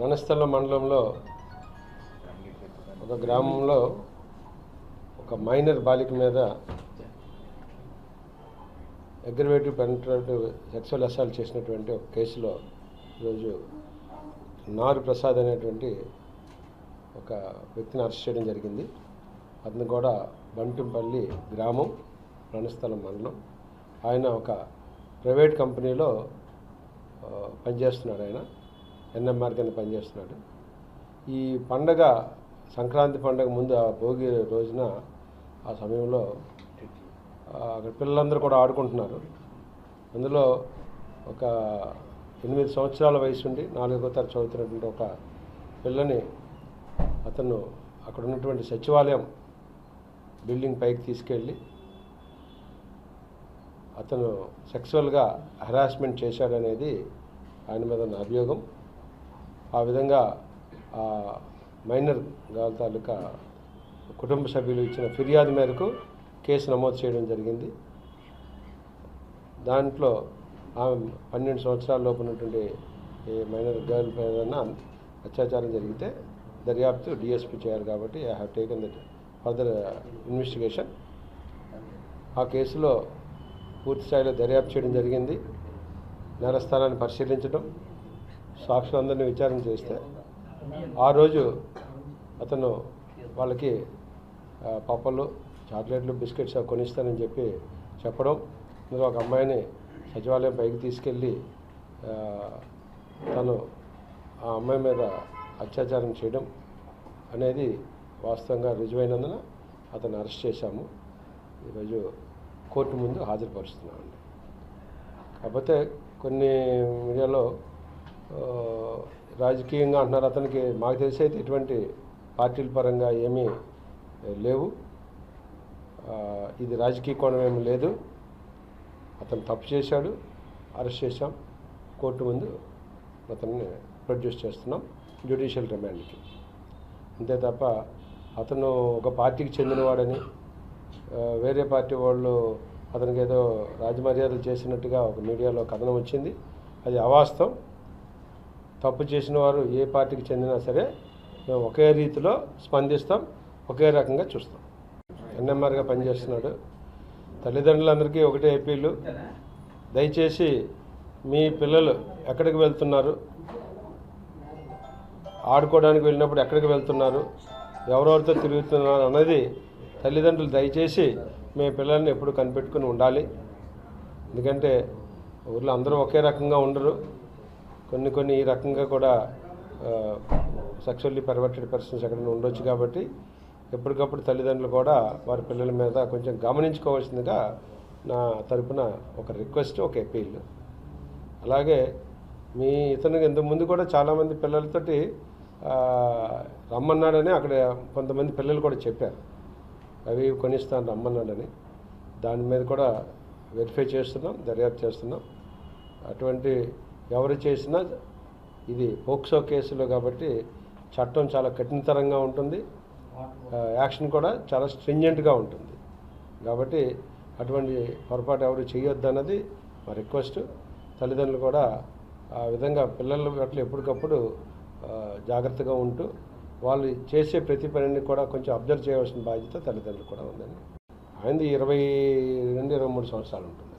రణస్థలం మండలంలో ఒక గ్రామంలో ఒక మైనర్ బాలిక మీద అగ్రవేటివ్ పెనిట్రేటివ్ సెక్సువల్ అసాల్ట్ చేసినటువంటి ఒక కేసులో ఈరోజు నారు ప్రసాద్ అనేటువంటి ఒక వ్యక్తిని అరెస్ట్ చేయడం జరిగింది. అతను కూడా బంటింపల్లి గ్రామం, రణస్థలం మండలం. ఆయన ఒక ప్రైవేట్ కంపెనీలో పనిచేస్తున్నాడు. ఆయన ఎన్ఎంఆర్ కింద పనిచేస్తున్నాడు. ఈ పండగ సంక్రాంతి పండగ ముందు ఆ భోగి రోజున ఆ సమయంలో అక్కడ పిల్లలందరూ కూడా ఆడుకుంటున్నారు. అందులో ఒక 8 సంవత్సరాల వయసు ఉండి 4వ తరగతి చదువుతున్నటువంటి ఒక పిల్లని అతను అక్కడ ఉన్నటువంటి సచివాలయం బిల్డింగ్ పైకి తీసుకెళ్ళి అతను సెక్సువల్గా హెరాస్మెంట్ చేశాడనేది ఆయన మీద ఉన్న అభియోగం. ఆ విధంగా ఆ మైనర్ గాల్ తాలూకా కుటుంబ సభ్యులు ఇచ్చిన ఫిర్యాదు మేరకు కేసు నమోదు చేయడం జరిగింది. దాంట్లో ఆమె 12 సంవత్సరాల లోపు ఉన్నటువంటి మైనర్ గర్ల్ పైన అత్యాచారం జరిగితే దర్యాప్తు డిఎస్పీ చేయాలి కాబట్టి I have taken that further investigation. ఆ కేసులో పూర్తి స్థాయిలో దర్యాప్తు చేయడం జరిగింది. నేరస్థానాన్ని పరిశీలించడం, సాక్షులందరినీ విచారణ చేస్తే ఆ రోజు అతను వాళ్ళకి పప్పలు, చాక్లెట్లు, బిస్కెట్స్ కొనిస్తానని చెప్పడం, ఇందులో ఒక అమ్మాయిని సచివాలయం పైకి తీసుకెళ్ళి తను ఆ అమ్మాయి మీద అత్యాచారం చేయడం అనేది వాస్తవంగా రుజువైనందున అతను అరెస్ట్ చేశాము. ఈరోజు కోర్టు ముందు హాజరుపరుస్తున్నామండి. కాకపోతే కొన్ని మీడియాలో రాజకీయంగా అంటున్నారు. అతనికి మాకు తెలిసి అయితే ఎటువంటి పార్టీల పరంగా ఏమీ లేవు. ఇది రాజకీయ కోణం ఏమీ లేదు. అతను తప్పు చేశాడు, అరెస్ట్ చేశాం, కోర్టు ముందు అతన్ని ప్రొడ్యూస్ చేస్తున్నాం జ్యుడిషియల్ రిమాండ్కి. అంతే తప్ప అతను ఒక పార్టీకి చెందినవాడని వేరే పార్టీ వాళ్ళు అతనికి ఏదో రాజమర్యాదలు చేసినట్టుగా ఒక మీడియాలో కథనం వచ్చింది. అది అవాస్తవం. తప్పు చేసిన వారు ఏ పార్టీకి చెందినా సరే మేము ఒకే రీతిలో స్పందిస్తాం, ఒకే రకంగా చూస్తాం. ఎన్ఎంఆర్గా పనిచేస్తున్నాడు. తల్లిదండ్రులందరికీ ఒకటే అప్పీలు, దయచేసి మీ పిల్లలు ఎక్కడికి వెళ్తున్నారు, ఆడుకోవడానికి వెళ్ళినప్పుడు ఎక్కడికి వెళ్తున్నారు, ఎవరెవరితో తిరుగుతున్నారు అన్నది తల్లిదండ్రులు దయచేసి మీ పిల్లల్ని ఎప్పుడు కనిపెట్టుకుని ఉండాలి. ఎందుకంటే ఊళ్ళో అందరూ ఒకే రకంగా ఉండరు. కొన్ని ఈ రకంగా కూడా సెక్షువల్లీ పర్వర్టెడ్ పర్సన్స్ ఎక్కడైనా ఉండొచ్చు. కాబట్టి ఎప్పటికప్పుడు తల్లిదండ్రులు కూడా వారి పిల్లల మీద కొంచెం గమనించుకోవాల్సిందిగా నా తరపున ఒక రిక్వెస్ట్, ఒక అప్పీల్. అలాగే ఇతనికి ఇంతకుముందు కూడా చాలామంది పిల్లలతోటి రమ్మన్నాడని అక్కడ కొంతమంది పిల్లలు కూడా చెప్పారు, అవి కొనిస్తాను రమ్మన్నాడని. దాని మీద కూడా వెరిఫై చేస్తున్నాం, దర్యాప్తు చేస్తున్నాం. అటువంటి ఎవరు చేసినా ఇది పోక్సో కేసులో కాబట్టి చట్టం చాలా కఠినతరంగా ఉంటుంది, యాక్షన్ కూడా చాలా స్ట్రింజెంట్గా ఉంటుంది. కాబట్టి అటువంటి పొరపాటు ఎవరు చేయొద్దు అన్నది మా రిక్వెస్ట్. తల్లిదండ్రులు కూడా ఆ విధంగా పిల్లల పట్ల ఎప్పటికప్పుడు జాగ్రత్తగా ఉంటూ వాళ్ళు చేసే ప్రతి పనిని కూడా కొంచెం అబ్జర్వ్ చేయవలసిన బాధ్యత తల్లిదండ్రులు కూడా ఉందని. ఆయనది 20 నుండి 23 సంవత్సరాలు ఉంటుంది.